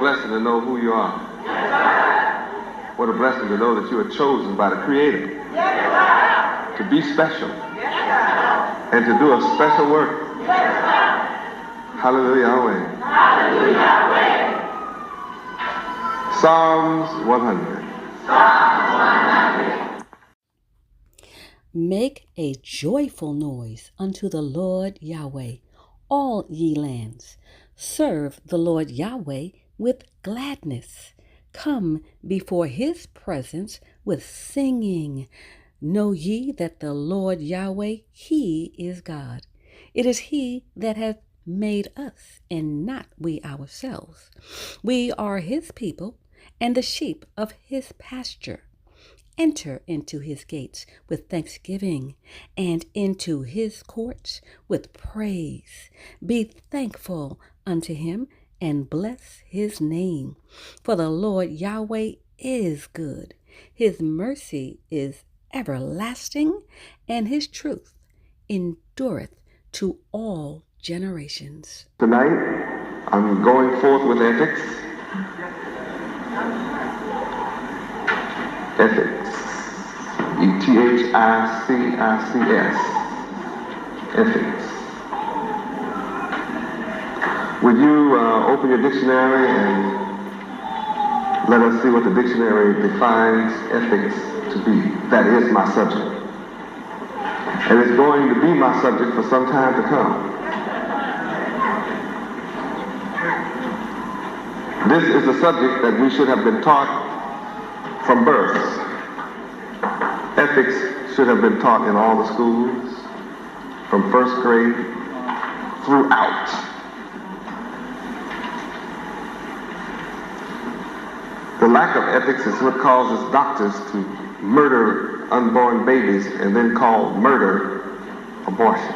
blessing to know who you are. What a blessing to know that you are chosen by the Creator to be special and to do a special work. Hallelujah, Yahweh. Psalms 100. Make a joyful noise unto the Lord Yahweh, all ye lands. Serve the Lord Yahweh with gladness. Come before his presence with singing. Know ye that the Lord Yahweh, he is God. It is he that hath made us, and not we ourselves. We are his people, and the sheep of his pasture. Enter into his gates with thanksgiving, and into his courts with praise. Be thankful unto him, and bless his name. For the Lord Yahweh is good. His mercy is everlasting, and his truth endureth to all generations. Tonight, I'm going forth with ethics. Ethics. E-T-H-I-C-I-C-S. Ethics. Would you open your dictionary and let us see what the dictionary defines ethics to be? That is my subject. And it's going to be my subject for some time to come. This is a subject that we should have been taught from birth. Ethics should have been taught in all the schools from first grade throughout. The lack of ethics is what causes doctors to murder unborn babies and then call murder abortion.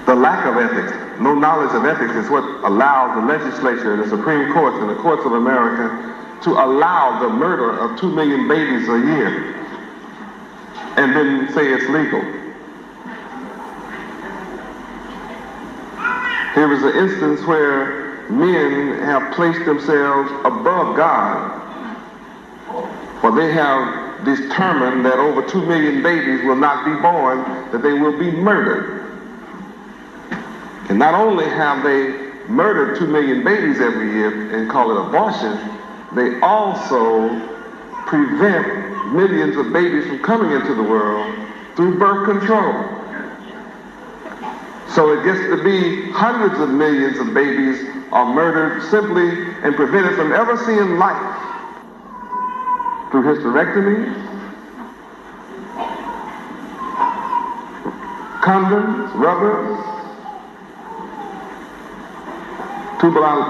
The lack of ethics, no knowledge of ethics, is what allows the legislature and the Supreme Court and the courts of America to allow the murder of 2 million babies a year and then say it's legal. Here is an instance where men have placed themselves above God, for they have determined that over 2 million babies will not be born, that they will be murdered. And not only have they murdered 2 million babies every year and call it abortion, they also prevent millions of babies from coming into the world through birth control. So it gets to be hundreds of millions of babies are murdered simply and prevented from ever seeing life through hysterectomy, condoms, rubbers, tubal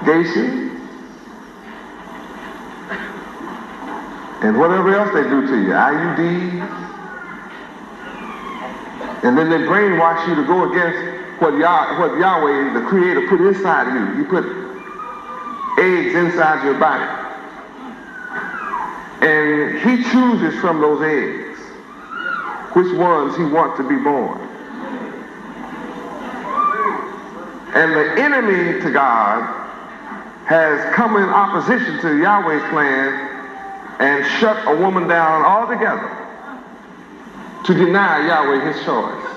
ligation, and whatever else they do to you, IUDs. And then they brainwash you to go against what Yahweh, the Creator, put inside of you. He put eggs inside your body. And he chooses from those eggs which ones he wants to be born. And the enemy to God has come in opposition to Yahweh's plan and shut a woman down altogether to deny Yahweh his choice.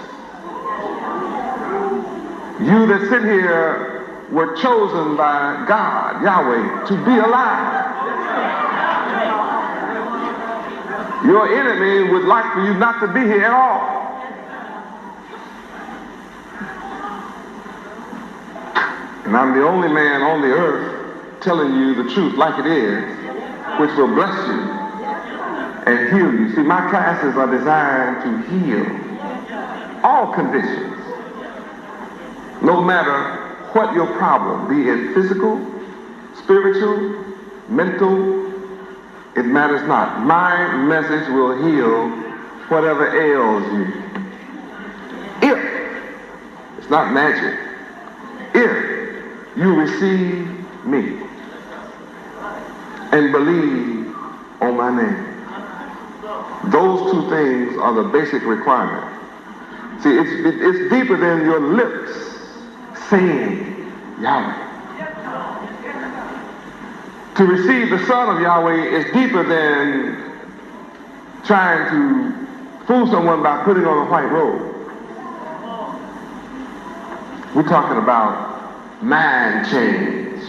You that sit here were chosen by God, Yahweh, to be alive. Your enemy would like for you not to be here at all. And I'm the only man on the earth telling you the truth like it is, which will bless you and heal you. See, my classes are designed to heal all conditions, no matter what your problem, be it physical, spiritual, mental, it matters not. My message will heal whatever ails you. If, it's not magic, if you receive me and believe on my name. Those two things are the basic requirement. See, it's deeper than your lips saying Yahweh. To receive the Son of Yahweh is deeper than trying to fool someone by putting on a white robe. We're talking about mind change.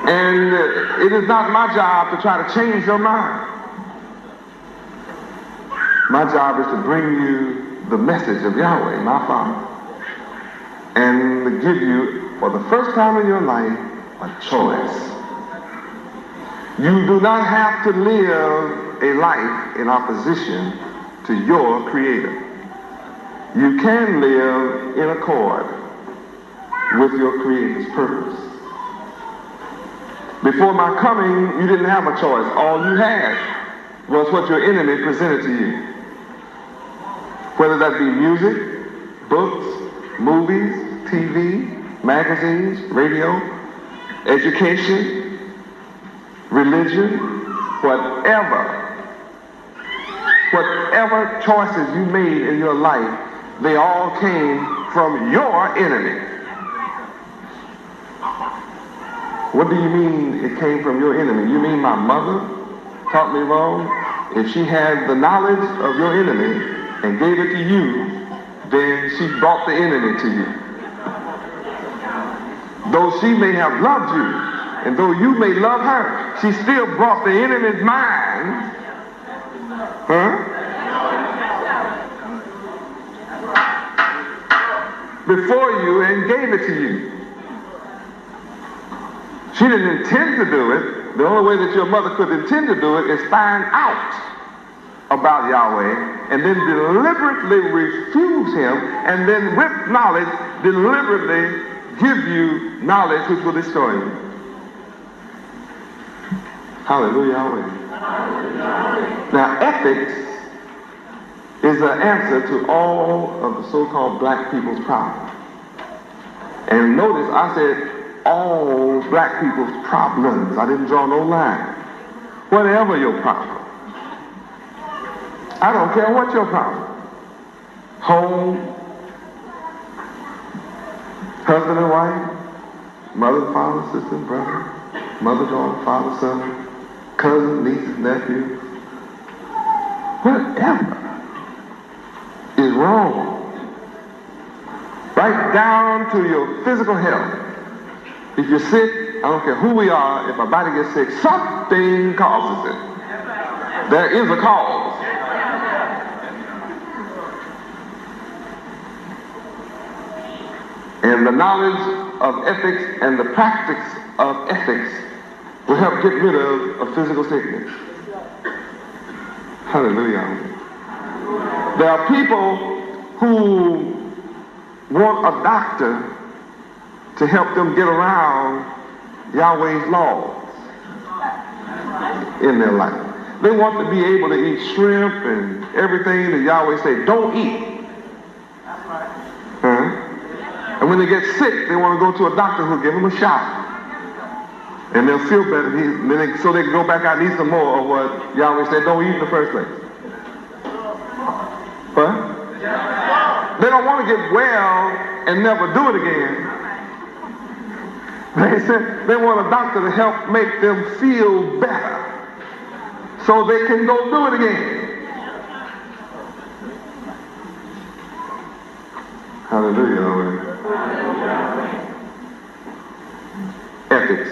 And it is not my job to try to change your mind. My job is to bring you the message of Yahweh, my Father, and to give you, for the first time in your life, a choice. You do not have to live a life in opposition to your Creator. You can live in accord with your Creator's purpose. Before my coming, you didn't have a choice. All you had was what your enemy presented to you. Whether that be music, books, movies, TV, magazines, radio, education, religion, whatever choices you made in your life, they all came from your enemy. What do you mean it came from your enemy? You mean my mother taught me wrong? If she had the knowledge of your enemy and gave it to you, then she brought the enemy to you. Though she may have loved you, and though you may love her, she still brought the enemy's mind, before you and gave it to you. She didn't intend to do it. The only way that your mother could intend to do it is find out about Yahweh and then deliberately refuse him, and then with knowledge deliberately give you knowledge which will destroy you. Hallelujah, Yahweh. Now, ethics is the answer to all of the so-called black people's problems. And notice I said all black people's problems. I didn't draw no line. Whatever your problem. I don't care what your problem. Home, husband and wife, mother, father, sister, brother, mother, daughter, father, son, cousin, nieces, nephews. Whatever is wrong. Right down to your physical health. If you're sick, I don't care who we are, if our body gets sick, something causes it. There is a cause. And the knowledge of ethics and the practice of ethics will help get rid of a physical sickness. Hallelujah. There are people who want a doctor to help them get around Yahweh's laws in their life. They want to be able to eat shrimp and everything that Yahweh say don't eat. And when they get sick, they want to go to a doctor who'll give them a shot. And they'll feel better, so they can go back out and eat some more of what Yahweh said don't eat in the first place. Huh? They don't want to get well and never do it again. They said they want a doctor to help make them feel better so they can go do it again. Hallelujah. Ethics.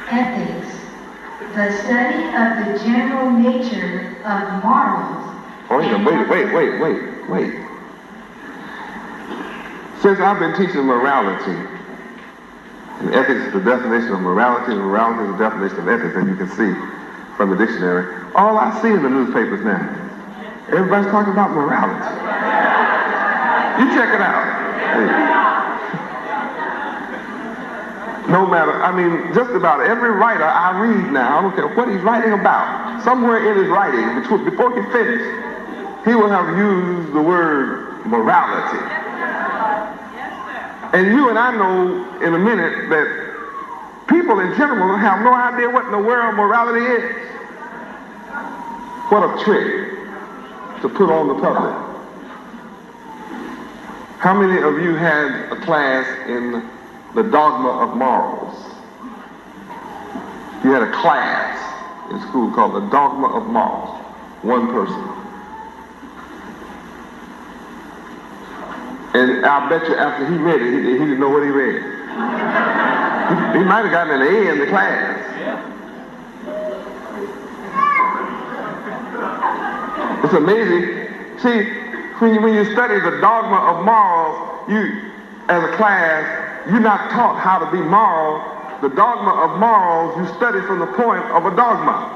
Ethics, the study of the general nature of morals. Oh, wait. Since I've been teaching morality, and ethics is the definition of morality, and morality is the definition of ethics, as you can see from the dictionary, all I see in the newspapers now, everybody's talking about morality. You check it out. Hey. No matter, just about every writer I read now, I don't care what he's writing about, somewhere in his writing, before he finished, he will have used the word morality. And you and I know in a minute that people in general have no idea what in the world morality is. What a trick to put on the public. How many of you had a class in the dogma of morals? You had a class in school called the dogma of morals. One person. And I bet you after he read it, he didn't know what he read. He might have gotten an A in the class. It's amazing. See, when you study the dogma of morals, you, as a class, you're not taught how to be moral. The dogma of morals, you study from the point of a dogma.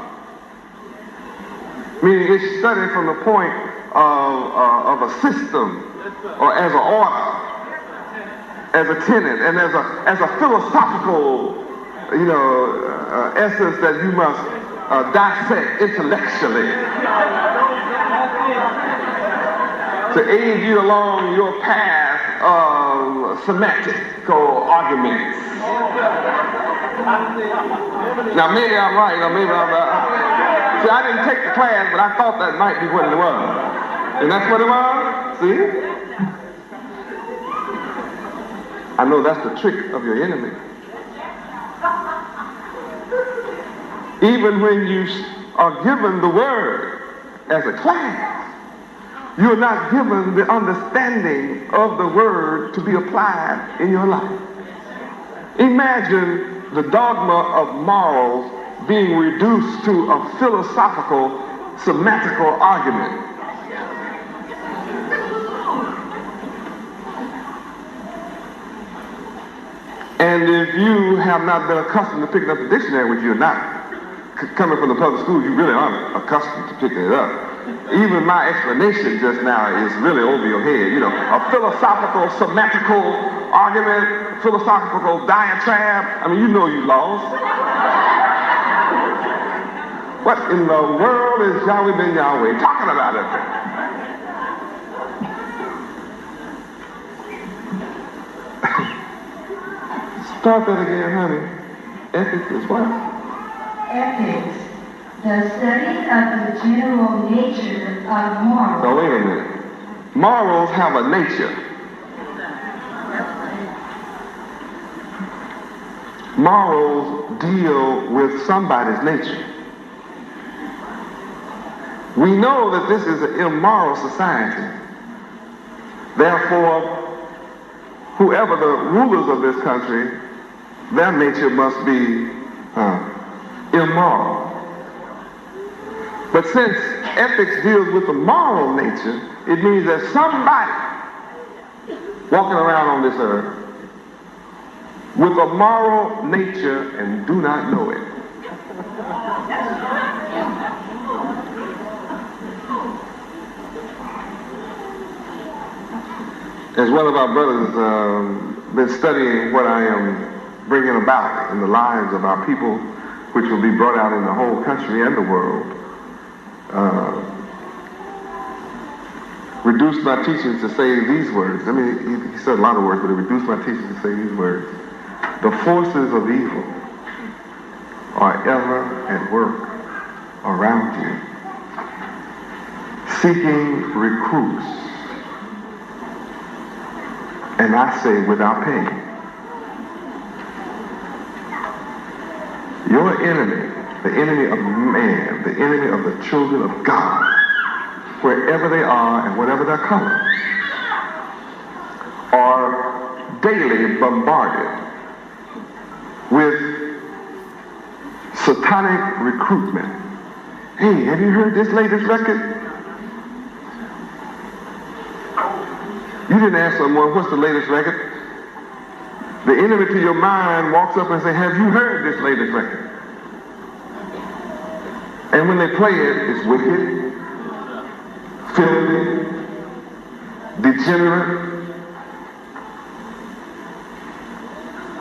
Meaning it's studied from the point of a system, or as an order, as a tenet, and as a philosophical, essence that you must dissect intellectually to aid you along your path of semantical arguments. Now maybe I'm right, or maybe I'm not. See, I didn't take the class, but I thought that might be what it was. And that's what it was? See? I know that's the trick of your enemy. Even when you are given the word as a class, you're not given the understanding of the word to be applied in your life. Imagine the dogma of morals being reduced to a philosophical, semantical argument. And if you have not been accustomed to picking up the dictionary, which you're not, coming from the public schools, you really aren't accustomed to picking it up. Even my explanation just now is really over your head. A philosophical, semantical argument, philosophical diatribe. I mean, you know you lost. What in the world is Yahweh Ben Yahweh talking about it? Start that again, honey. Ethics is what? Ethics, the study of the general nature of morals. Now wait a minute. Morals have a nature. Morals deal with somebody's nature. We know that this is an immoral society. Therefore, whoever the rulers of this country, their nature must be immoral. But since ethics deals with the moral nature, it means that somebody walking around on this earth with a moral nature and do not know it. As one of our brothers been studying what I am bringing about in the lives of our people, which will be brought out in the whole country and the world, reduced my teachings to say these words. I mean, he said a lot of words, but he reduced my teachings to say these words. The forces of evil are ever at work around you, seeking recruits, and I say without pay. Your enemy, the enemy of man, the enemy of the children of God, wherever they are and whatever their color, are daily bombarded with satanic recruitment. Hey, have you heard this latest record? You didn't ask someone, what's the latest record? The enemy to your mind walks up and says, have you heard this latest record? And when they play it, it's wicked, filthy, degenerate,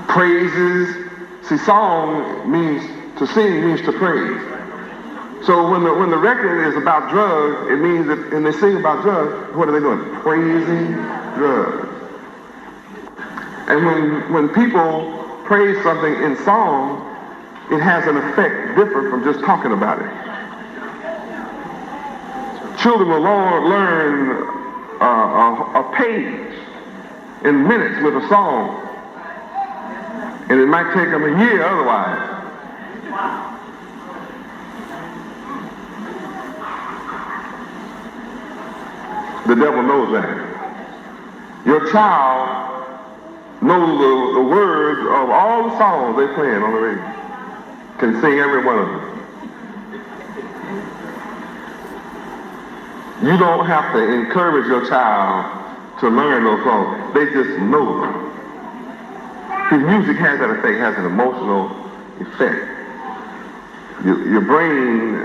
praises. See, song means to sing, means to praise. So when the record is about drugs, it means that, and they sing about drugs, what are they doing? Praising drugs. And when people praise something in song, it has an effect different from just talking about it. Children will learn a page in minutes with a song. And it might take them a year otherwise. The devil knows that. Your child knows the words of all the songs they playing on the radio. Can sing every one of them. You don't have to encourage your child to learn those songs. They just know them. See, music has that effect, has an emotional effect. Your brain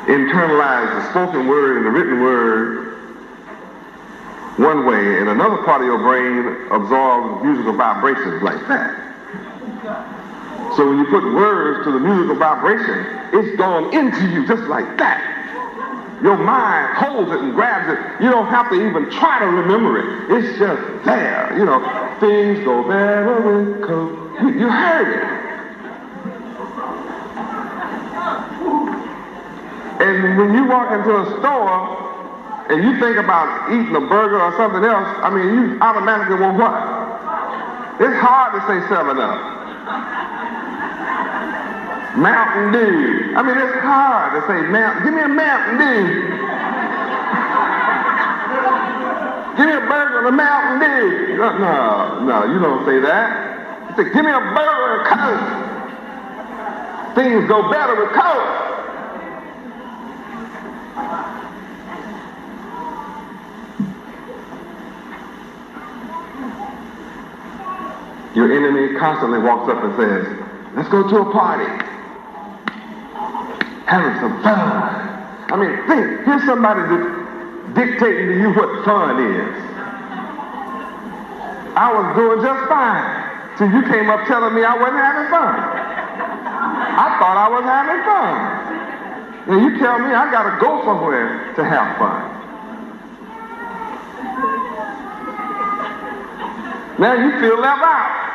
internalizes the spoken word and the written word one way, and another part of your brain absorbs musical vibrations like that. So when you put words to the musical vibration, it's gone into you just like that. Your mind holds it and grabs it. You don't have to even try to remember it. It's just there. You know, things go better with Coke. You heard it. And when you walk into a store and you think about eating a burger or something else, I mean, you automatically want what? It's hard to say 7-Up. Mountain Dew. I mean, it's hard to say, give me a Mountain Dew. Give me a burger and a Mountain Dew. No, you don't say that. You say, give me a burger and a Coke. Things go better with Coke. Your enemy constantly walks up and says, let's go to a party. Having some fun. I mean, think, here's somebody dictating to you what fun is. I was doing just fine till you came up telling me I wasn't having fun. I thought I was having fun. And you tell me I gotta go somewhere to have fun. Now you feel left out.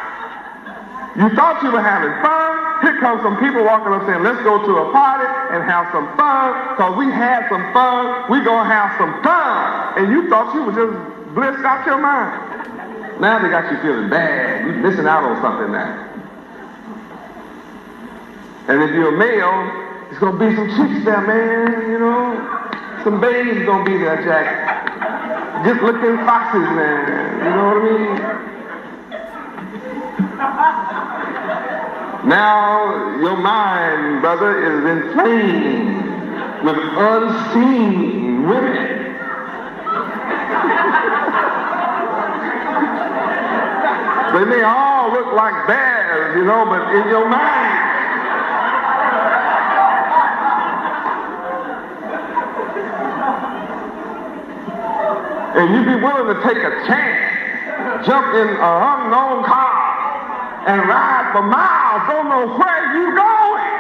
You thought you were having fun. Here comes some people walking up saying, let's go to a party and have some fun, because we had some fun, we're going to have some fun. And you thought you were just blissed out your mind. Now they got you feeling bad. You're missing out on something now. And if you're a male, it's going to be some chicks there, man, you know. Some babies going to be there, Jack. Just looking foxes, man. You know what I mean? Now your mind, brother, is inflamed with unseen women. They may all look like bears, you know, but in your mind. And you'd be willing to take a chance, jump in an unknown car, and ride for miles, don't know where you going.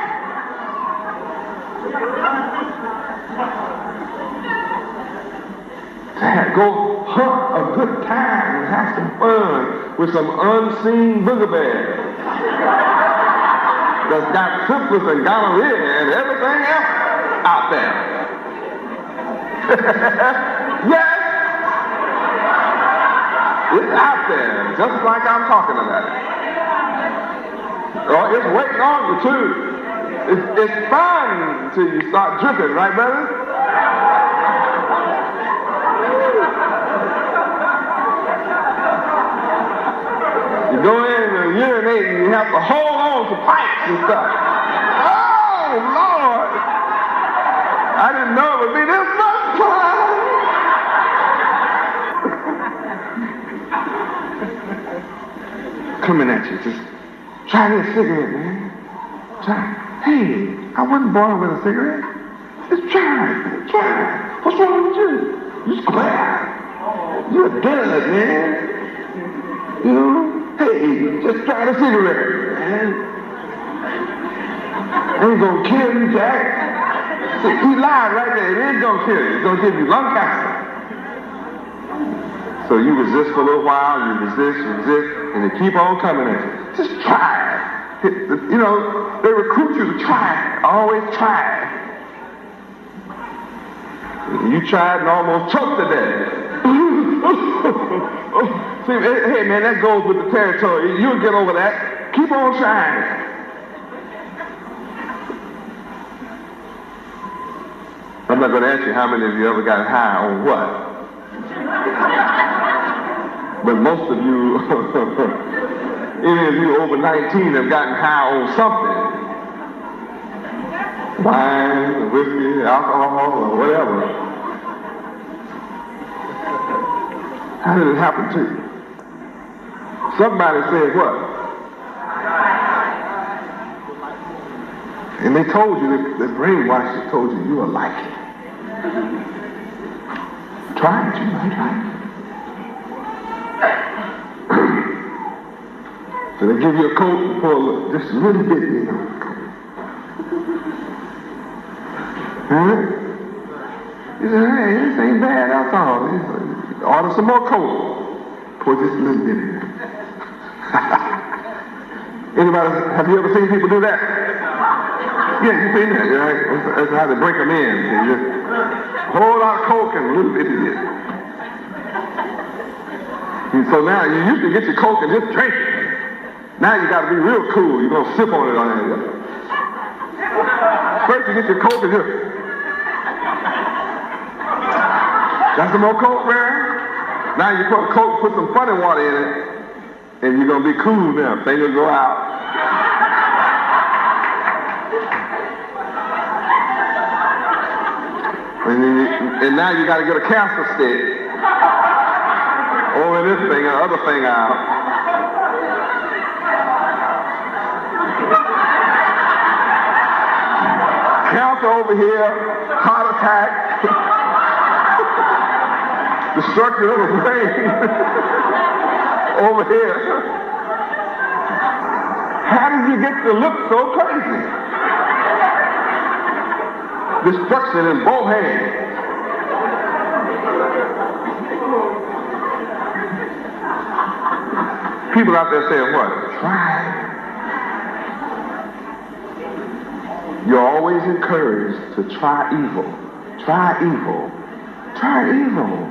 Go hunt a good time and have some fun with some unseen booger bears that's got syphilis and gonorrhea and everything else out there. Yes, it's out there, just like I'm talking about it. Oh, it's waiting on you too. It's fun until you start dripping, right, brother? You go in and urinate and you have to hold on to pipes and stuff. Oh, Lord! I didn't know it would be this much fun. Coming at you, just try this cigarette, man. Try. Hey, I wasn't born with a cigarette. Just try it, man. Try it. What's wrong with you? You square. You're a dud, man. You know? Hey, just try the cigarette, man. Ain't gonna kill you, Jack. See, he lied right there. It ain't gonna kill you. It's gonna give you lung cancer. So you resist for a little while, you resist, and they keep on coming at you. Just try it. You know, they recruit you to try it. Always try it. You tried and almost choked to death. See, hey man, that goes with the territory. You'll get over that. Keep on trying. I'm not going to ask you how many of you ever got high on what. But most of you, any of you over 19 have gotten high on something. Wine, whiskey, alcohol, or whatever. How did it happen to you? Somebody said what? And they told you, the brainwashers told you, you were like it. Try it, you might like it. So they give you a coat and pour just a little bit in on the coat. Huh? You say, hey, this ain't bad, that's all. Order some more coat. Pour just a little bit in there. Anybody, have you ever seen people do that? Yeah, you seen that, right? That's how they break them in. They just a whole lot of coke and a little bit of this. And so now you used to get your coke and just drink it. Now you got to be real cool. You're going to sip on it on there. First you get your coke and just... Got some more coke, man? Now you put coke, put some funny water in it, and you're going to be cool now. Things will go out. And now you got to get a cancer stick over this thing and the other thing out. Cancer over here, heart attack, destruction of the brain over here. How did you get to look so crazy? Destruction in both hands. People out there saying what? Try. You're always encouraged to try evil. Try evil. Try evil.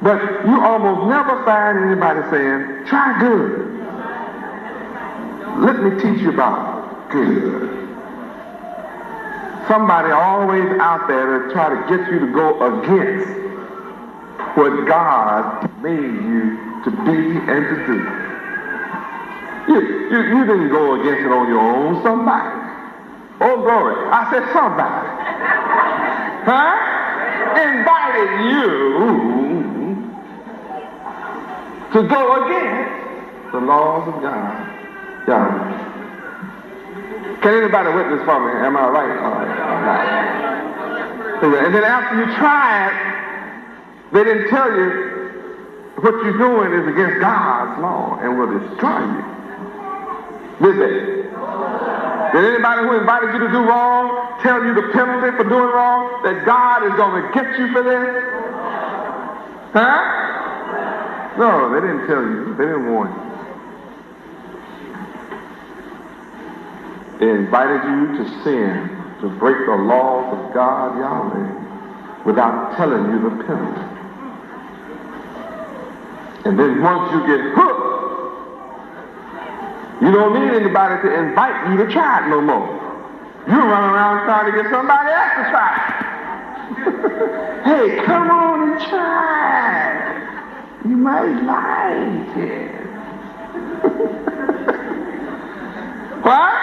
But you almost never find anybody saying, try good. Let me teach you about good. Somebody always out there to try to get you to go against what God made you to be and to do. You didn't go against it on your own. Somebody. Oh, glory. I said somebody. Huh? Invited you to go against the laws of God. Yahweh. Can anybody witness for me? Am I right? All right. And then after you try it, they didn't tell you what you're doing is against God's law and will destroy you. Did they? Did anybody who invited you to do wrong tell you the penalty for doing wrong? That God is going to get you for this? Huh? No, they didn't tell you. They didn't warn you. They invited you to sin, to break the laws of God, Yahweh, without telling you the penalty. And then once you get hooked, you don't need anybody to invite you to try it no more. You run around trying to get somebody else to try it. Hey, come on and try it. You might like it. What?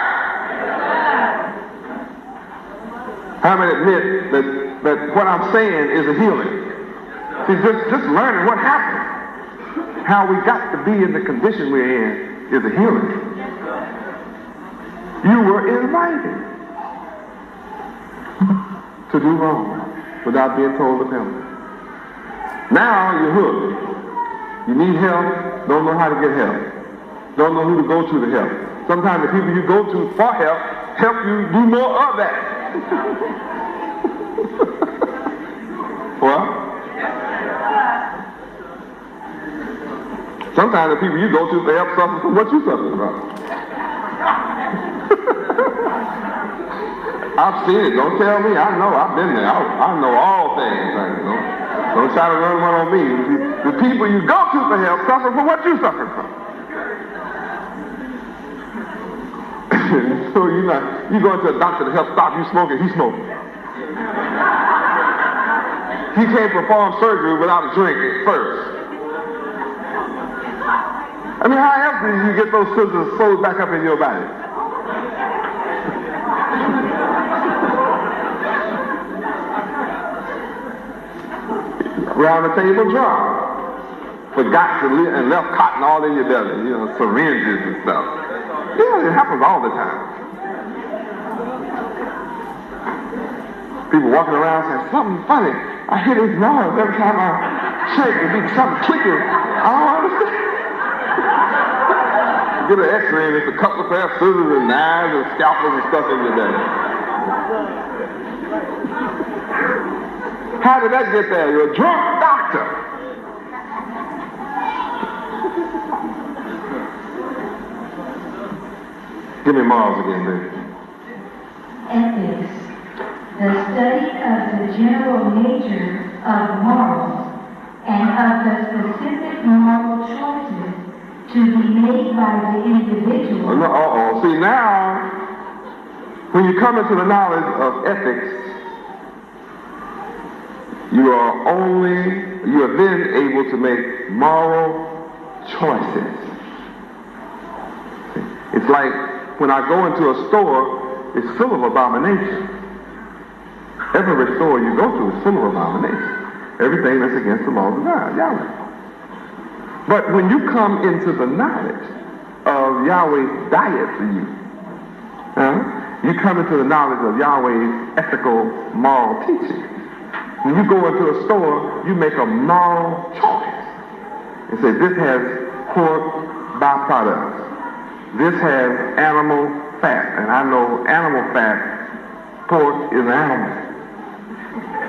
How many admit that what I'm saying is a healing? See, just learning what happened, how we got to be in the condition we're in, is a healing. You were invited to do wrong without being told the penalty. Now you're hooked. You need help, don't know how to get help. Don't know who to go to help. Sometimes the people you go to for help you do more of that. What? Sometimes the people you go to for help suffer from what you suffer from. I've seen it. Don't tell me. I know. I've been there. I know all things. You know. So Don't try to run one on me. The people you go to for help suffer from what you suffer from. So you go to a doctor to help stop you smoking, he's smoking. He can't perform surgery without a drink first. I mean, how else do you get those scissors sewed back up in your body? Around the table dry. Forgot to leave and left cotton all in your belly, syringes and stuff. Yeah, it happens all the time. People walking around saying, something funny. I hear this noise every time I shake. It be something clicking. I don't understand. Get an x-ray and it's a couple of pair of scissors and knives and scalpels and stuff in your belly. How did that get there? You're a drunk doctor. Give me morals again, baby. Ethics, the study of the general nature of morals and of the specific moral choices to be made by the individual. See, now, when you come into the knowledge of ethics, you are then able to make moral choices. It's like when I go into a store, it's full of abomination. Every store you go to is full of abomination. Everything that's against the laws of God, Yahweh. But when you come into the knowledge of Yahweh's diet for you, you come into the knowledge of Yahweh's ethical, moral teaching. When you go into a store, you make a moral choice. You say, this has pork byproducts. This has animal fat. And I know animal fat, pork is an animal.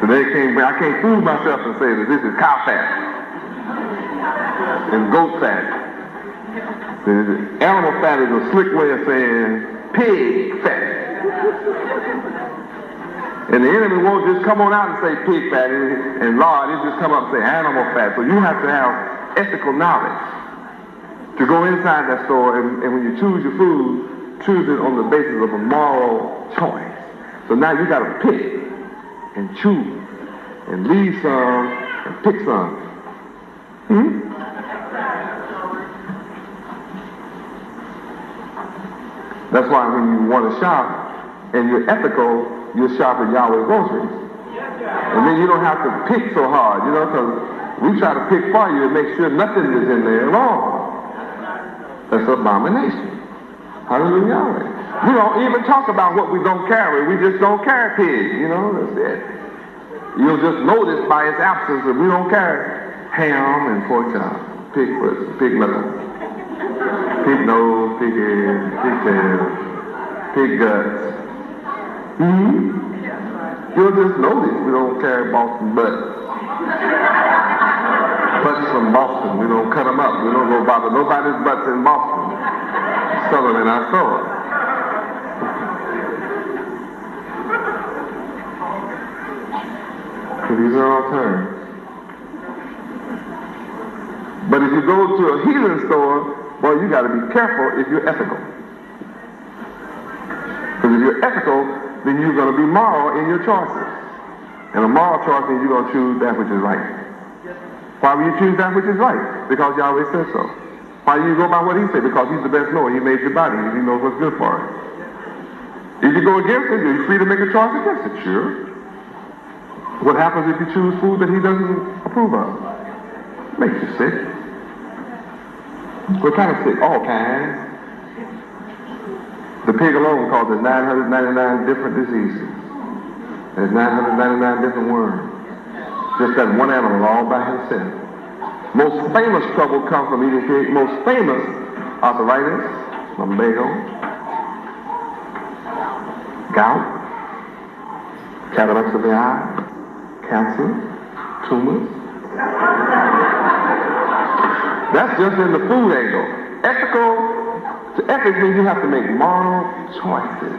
So I can't fool myself and say that this is cow fat and goat fat. Animal fat is a slick way of saying pig fat. And the enemy won't just come on out and say pig fat, and Lord, he'll just come up and say animal fat. So you have to have ethical knowledge to go inside that store, and when you choose your food, choose it on the basis of a moral choice. So now you got to pick and choose and leave some and pick some. That's why when you want to shop and you're ethical, you'll shop at Yahweh Groceries. And then you don't have to pick so hard, because we try to pick for you and make sure nothing is in there wrong. That's abomination. Hallelujah, Yahweh. We don't even talk about what we don't carry. We just don't carry pigs, that's it. You'll just notice by its absence that we don't carry ham and pork chop, pig foot, pig liver, pig nose, pig head, pig tail, pig guts. You'll just notice we don't carry Boston butts. Butts from Boston. We don't cut them up. We don't go bother nobody's butts in Boston. Sell them in our store. So these are all terms. But if you go to a heathen store, boy, you got to be careful if you're ethical. Because if you're ethical, then you're going to be moral in your choices. And a moral choice means you're going to choose that which is right. Why will you choose that which is right? Because Yahweh says so. Why do you go by what he said? Because he's the best knower. He made your body. He knows what's good for it. If you go against it, you're free to make a choice against it, sure. What happens if you choose food that he doesn't approve of? Makes you sick. What kind of sick? All kinds. The pig alone causes 999 different diseases. There's 999 different worms. Just that one animal all by himself. Most famous trouble comes from eating pig. Most famous arthritis, lumbago, gout, cataracts of the eye, cancer, tumors. That's just in the food angle. Ethics means you have to make moral choices.